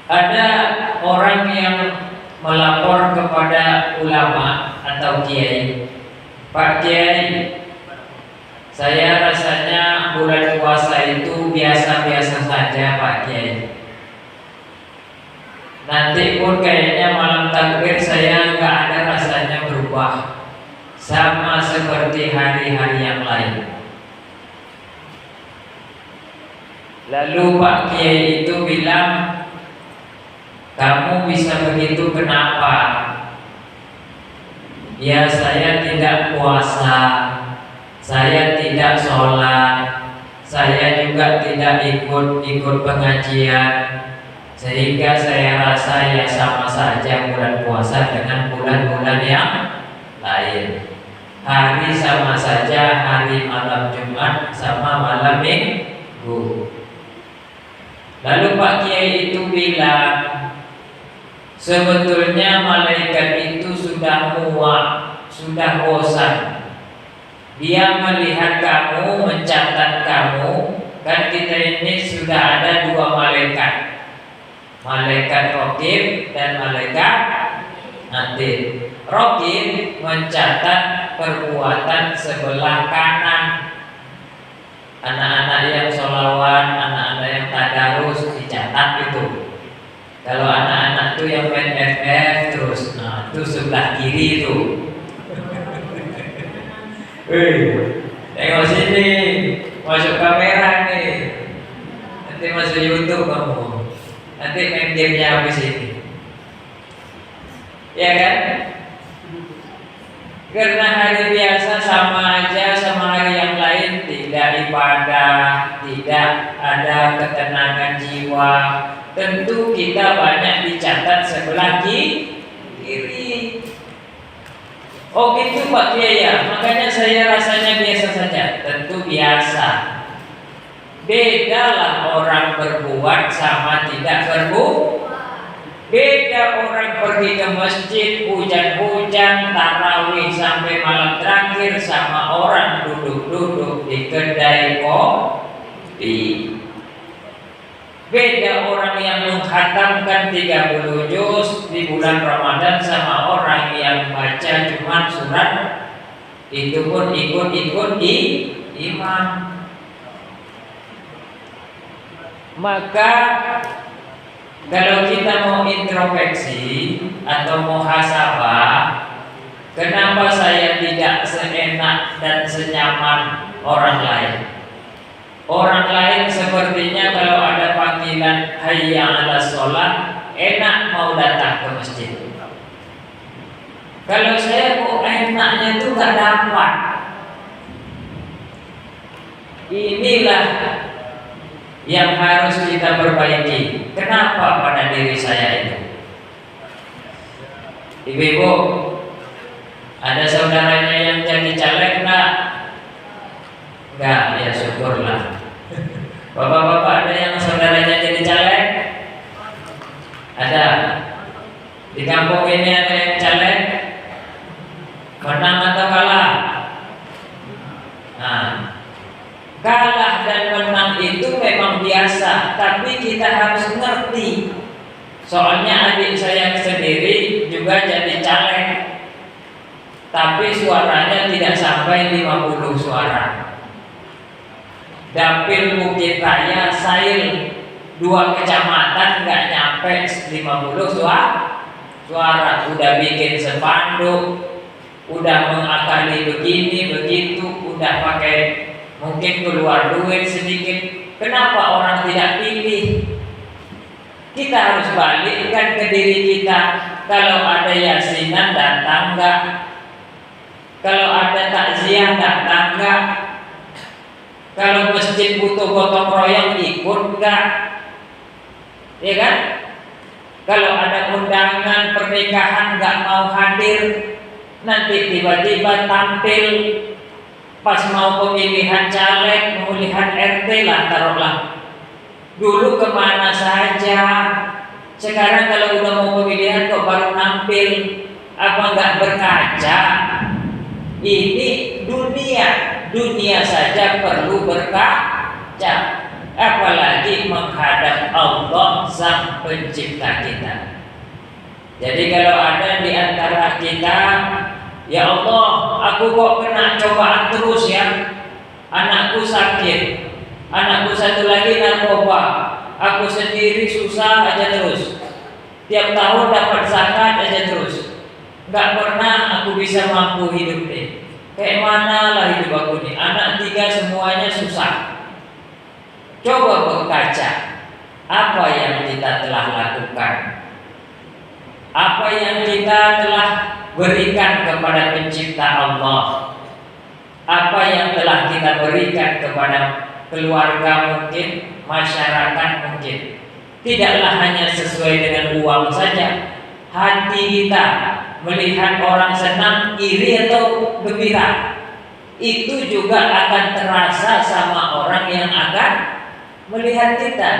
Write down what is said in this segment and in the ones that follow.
Ada orang yang melapor kepada ulama atau kiai, Pak Kiai, saya rasanya bulan puasa itu biasa-biasa saja Pak Kiai. Nanti pun kayaknya malam takbir saya nggak ada rasanya berubah, sama seperti hari-hari yang lain. Lalu Pak Kiai itu bilang, kamu bisa begitu kenapa? Ya, saya tidak puasa, saya tidak sholat, saya juga tidak ikut pengajian, sehingga saya rasa ya sama saja bulan puasa dengan bulan-bulan yang lain. Hari sama saja, hari malam Jumat sama malam Minggu. Lalu Pak Kiai itu bilang, sebetulnya malaikat itu sudah muak, sudah bosan. Dia melihat kamu, mencatat kamu. Kan kita ini sudah ada dua malaikat, malaikat Raqib dan malaikat Atid. Raqib mencatat perbuatan sebelah kanan. Anak-anak yang sholawat, anak-anak yang tadarus dicatat itu. Kalau anak-anak tuh yang main FF terus, nah itu sebelah kiri itu. Tengok sini, masuk kamera nih. Nanti masuk YouTube kamu. Nanti main gamenya habis ini. Ya kan? Karena hari biasa sama aja sama hari yang lain, tidak ibadah, tidak ada ketenangan jiwa. Tentu kita banyak dicatat sebelah kiri. Oh gitu Pak Kiai ya, makanya saya rasanya biasa saja. Tentu biasa. Bedalah orang berbuat sama tidak berbuat. Beda orang pergi ke masjid hujan-hujan tarawih sampai malam terakhir sama orang duduk-duduk di kedai kopi. Beda orang yang menghatamkan 30 juz di bulan Ramadan sama orang yang baca cuma surat, itu pun ikut-ikut di imam. Maka kalau kita mau introspeksi atau muhasabah, kenapa saya tidak seenak dan senyaman orang lain? Orang lain sepertinya kalau ada panggilan hayya 'alas sholat, enak mau datang ke masjid. Kalau saya kok enaknya itu gak dapat. Inilah yang harus kita perbaiki. Kenapa pada diri saya itu? Ibu-ibu, ada saudaranya yang jadi caleg enggak? Enggak, ya syukurlah. Bapak-bapak, ada yang saudaranya jadi caleg? Ada. Di kampung ini ada yang caleg? Menang atau kalah? Nah, kalah dan menang itu memang biasa, tapi kita harus ngerti. Soalnya adik saya sendiri juga jadi caleg, tapi suaranya tidak sampai 50 suara. Dapil Bukit Raya Sail 2 kecamatan nggak nyampe 50 suara. Udah bikin spanduk, udah mengakali begini begitu, udah pakai mungkin keluar duit sedikit. Kenapa orang tidak pilih? Kita harus balikkan ke diri kita. Kalau ada yasinan datang enggak? Kalau ada takziah datang enggak? Kalau masjid butuh gotong royong ikut enggak? Ya kan? Kalau ada undangan pernikahan enggak mau hadir, nanti tiba-tiba tampil pas mau pemilihan caleg, pemilihan RT lah taruhlah. Dulu kemana saja? Sekarang kalau udah mau pemilihan kok baru nampil? Apa nggak berkaca? Ini dunia saja perlu berkaca, apalagi menghadap Allah Sang Pencipta kita. Jadi kalau ada di antara kita, ya Allah, aku kok kena cobaan terus ya, anakku sakit, anakku satu lagi narkoba, aku sendiri susah aja terus, tiap tahun dapat zakat aja terus, nggak pernah aku bisa mampu hidup deh. Kayak mana lah hidup aku nih, anak 3 semuanya susah. Coba berkaca, apa yang kita telah lakukan, apa yang kita telah berikan kepada Pencipta Allah, apa yang telah kita berikan kepada keluarga mungkin, masyarakat mungkin. Tidaklah hanya sesuai dengan uang saja. Hati kita melihat orang senang, iri atau gembira, itu juga akan terasa sama orang yang akan melihat kita.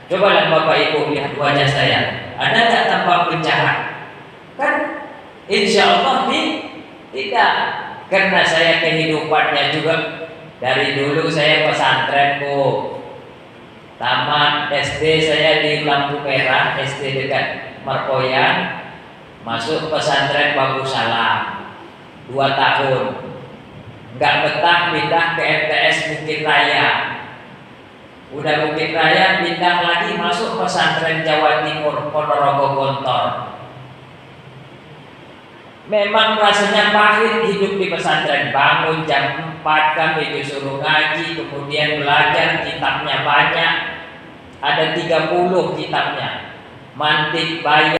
Cobalah Bapak Ibu lihat wajah saya, ada nggak tampak penjahat? Kan insya Allah tidak, karena saya kehidupannya juga dari dulu saya pesantren Bu. Tamat SD saya di Lampu Merah, SD dekat Markoyan, masuk pesantren Bagus Salam 2 tahun, nggak betah pindah ke MTS Bukit Raya. Udah Bukit Raya pindah lagi masuk pesantren Jawa Timur Ponorogo Gontor. Memang rasanya pahit hidup di pesantren. Bangun jam 4 kami disuruh ngaji, kemudian belajar, kitabnya banyak, ada 30 kitabnya, mantik bayar.